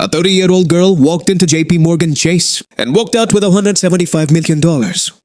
A 30-year-old girl walked into JPMorgan Chase and walked out with $175 million.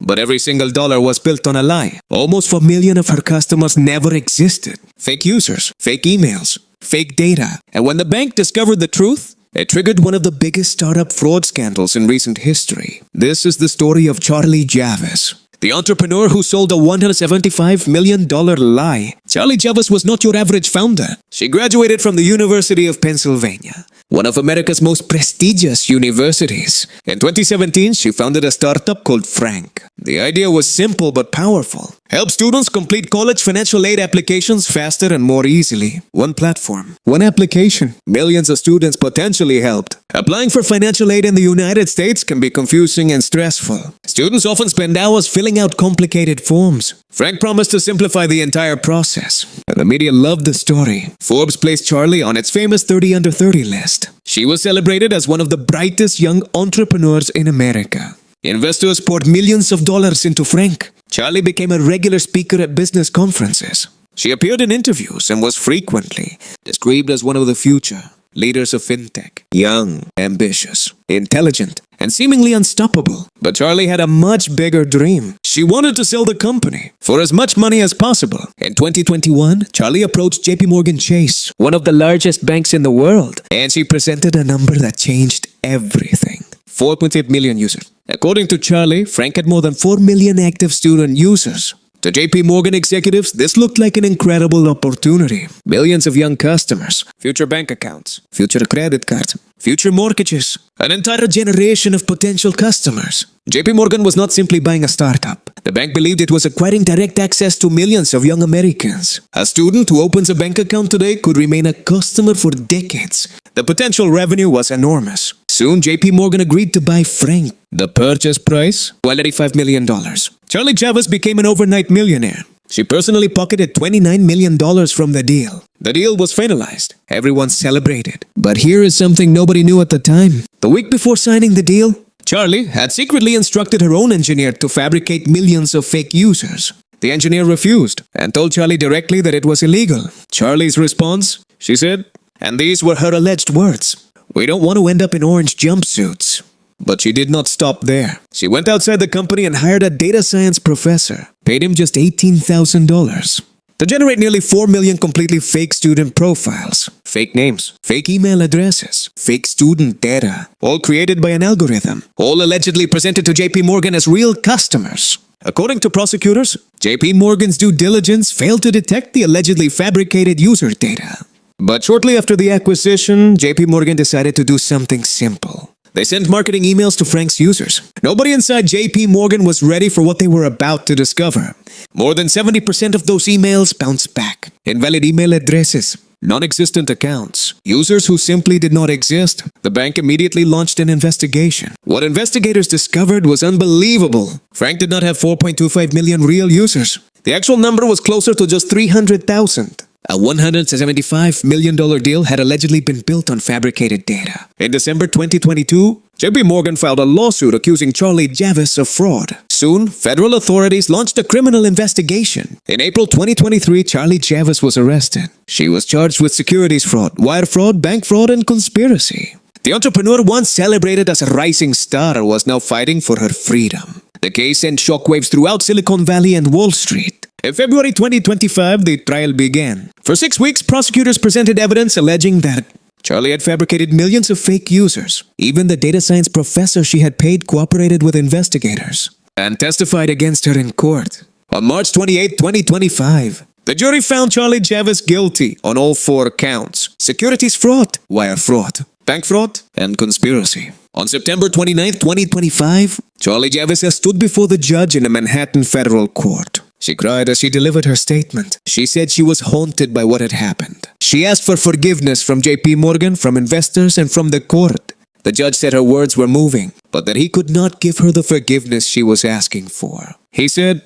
But every single dollar was built on a lie. Almost 4 million of her customers never existed. Fake users, fake emails, fake data. And when the bank discovered the truth, it triggered one of the biggest startup fraud scandals in recent history. This is the story of Charlie Javice, the entrepreneur who sold a $175 million lie. Charlie Javice was not your average founder. She graduated from the University of Pennsylvania, one of America's most prestigious universities. In 2017, she founded a startup called Frank. The idea was simple but powerful. Help students complete college financial aid applications faster and more easily. One platform, one application. Millions of students potentially helped. Applying for financial aid in the United States can be confusing and stressful. Students often spend hours filling out complicated forms. Frank promised to simplify the entire process, and the media loved the story. Forbes placed Charlie on its famous 30 under 30 list. She was celebrated as one of the brightest young entrepreneurs in America. Investors poured millions of dollars into Frank. Charlie became a regular speaker at business conferences. She appeared in interviews and was frequently described as one of the future leaders of fintech. Young, ambitious, intelligent, and seemingly unstoppable. But Charlie had a much bigger dream. She wanted to sell the company for as much money as possible. In 2021, Charlie approached JPMorgan Chase, one of the largest banks in the world, and she presented a number that changed everything. 4.8 million users. According to Charlie, Frank had more than 4 million active student users. To JPMorgan executives, this looked like an incredible opportunity. Billions of young customers, future bank accounts, future credit cards, future mortgages, an entire generation of potential customers. JPMorgan was not simply buying a startup. The bank believed it was acquiring direct access to millions of young Americans. A student who opens a bank account today could remain a customer for decades. The potential revenue was enormous. Soon, JPMorgan agreed to buy Frank. The purchase price? $85 million. Charlie Javice became an overnight millionaire. She personally pocketed $29 million from the deal. The deal was finalized. Everyone celebrated. But here is something nobody knew at the time. The week before signing the deal, Charlie had secretly instructed her own engineer to fabricate millions of fake users. The engineer refused and told Charlie directly that it was illegal. Charlie's response? She said, and these were her alleged words, "We don't want to end up in orange jumpsuits." But she did not stop there. She went outside the company and hired a data science professor, paid him just $18,000 to generate nearly 4 million completely fake student profiles, fake names, fake email addresses, fake student data, all created by an algorithm, all allegedly presented to JPMorgan as real customers. According to prosecutors, JPMorgan's due diligence failed to detect the allegedly fabricated user data. But shortly after the acquisition, JPMorgan decided to do something simple. They sent marketing emails to Frank's users. Nobody inside JPMorgan was ready for what they were about to discover. More than 70% of those emails bounced back. Invalid email addresses, non-existent accounts, users who simply did not exist. The bank immediately launched an investigation. What investigators discovered was unbelievable. Frank did not have 4.25 million real users. The actual number was closer to just 300,000. A $175 million deal had allegedly been built on fabricated data. In December 2022, JPMorgan filed a lawsuit accusing Charlie Javice of fraud. Soon, federal authorities launched a criminal investigation. In April 2023, Charlie Javice was arrested. She was charged with securities fraud, wire fraud, bank fraud, and conspiracy. The entrepreneur, once celebrated as a rising star, was now fighting for her freedom. The case sent shockwaves throughout Silicon Valley and Wall Street. In February 2025, the trial began. For 6 weeks, prosecutors presented evidence alleging that Charlie had fabricated millions of fake users. Even the data science professor she had paid cooperated with investigators and testified against her in court. On March 28, 2025, the jury found Charlie Javice guilty on all 4 counts: securities fraud, wire fraud, bank fraud, and conspiracy. On September 29, 2025, Charlie Javice stood before the judge in a Manhattan federal court. She cried as she delivered her statement. She said she was haunted by what had happened. She asked for forgiveness from JPMorgan, from investors, and from the court. The judge said her words were moving, but that he could not give her the forgiveness she was asking for. He said,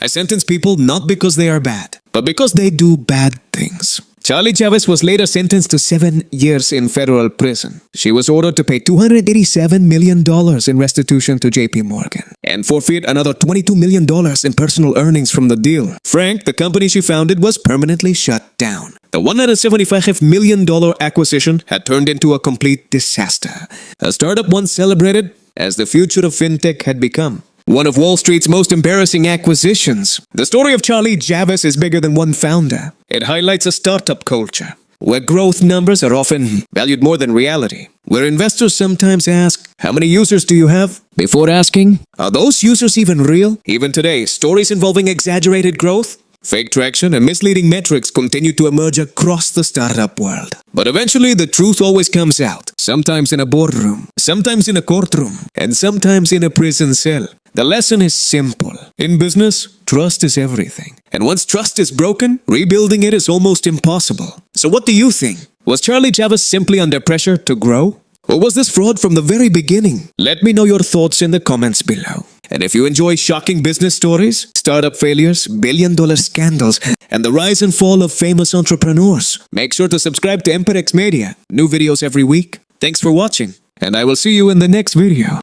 "I sentence people not because they are bad, but because they do bad things." Charlie Javice was later sentenced to 7 years in federal prison. She was ordered to pay $287 million in restitution to JPMorgan and forfeit another $22 million in personal earnings from the deal. Frank, the company she founded, was permanently shut down. The $175 million acquisition had turned into a complete disaster. A startup once celebrated as the future of fintech had become one of Wall Street's most embarrassing acquisitions. The story of Charlie Javice is bigger than one founder. It highlights a startup culture where growth numbers are often valued more than reality, where investors sometimes ask, "How many users do you have?" before asking, "Are those users even real?" Even today, stories involving exaggerated growth, fake traction, and misleading metrics continue to emerge across the startup world. But eventually, the truth always comes out, sometimes in a boardroom, sometimes in a courtroom, and sometimes in a prison cell. The lesson is simple. In business, trust is everything. And once trust is broken, rebuilding it is almost impossible. So what do you think? Was Charlie Javice simply under pressure to grow? Or was this fraud from the very beginning? Let me know your thoughts in the comments below. And if you enjoy shocking business stories, startup failures, billion-dollar scandals, and the rise and fall of famous entrepreneurs, make sure to subscribe to Imperex Media. New videos every week. Thanks for watching, and I will see you in the next video.